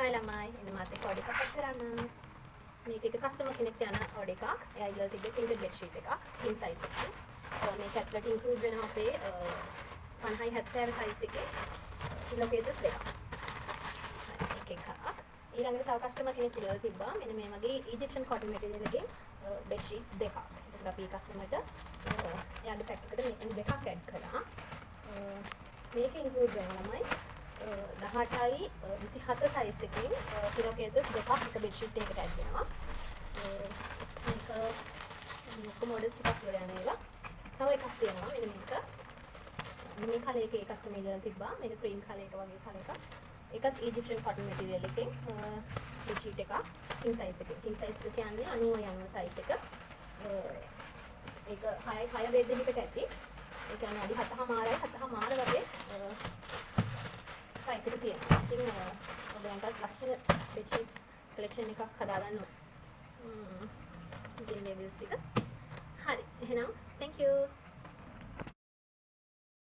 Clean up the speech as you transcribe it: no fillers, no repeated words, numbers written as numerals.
හයි ළමයි එන්න මාත් එක්ක ඔඩ එකක් කරන්න. මේක එක කස්ටමර් කෙනෙක් යන ඔඩ එකක්. එයා ඉල්ලලා තිබ්බේ printed bed sheet එකක් king size එකක්. මේක ඇතුළට include වෙනවා අපේ 50 70 size එකේ pillow cases දෙකක්. හරි එකක්. ඊළඟට තව කස්ටමර් කෙනෙක් ඉල්ලලා තිබ්බා මෙන්න මේ වගේ Egyptian cotton material එකකින් bed sheets දෙකක්. ඒක අපි කස්ටමර්ට එයාගේ පැක් එකට මේක දෙකක් ඇඩ් කළා. මේක include වෙනවා ළමයි 18යි 27 size එකකින් pillow cases දෙකක් එක bed sheet එකකට ඇඩ් වෙනවා. මේක මොකක් මොඩල්ස් ටිකක් වල යන ඒවා. තව එකක් තියෙනවා මෙන්න මේක. මේ කලර් එකේ කස්ටමර් ඉල්ලලා තිබ්බා. මේක cream කලර් එක වගේ කලර් එකක්. ඒකත් Egyptian cotton material එකකින් bed sheet එකක් king size එකකින්. king size එක කියන්නේ 90 යන size එක. ඒක 6 bed එකකට ඇති. ඒ කියන්නේ අඩි 7.5යි 7.5 වගේ size එක තියෙනවා. ඉතින් ඔයගලන්ට ලස්සන bed sheets collection එකක් හදාගන්න ඕන. ඉතින් මේ views ටික. හරි. එහෙනම්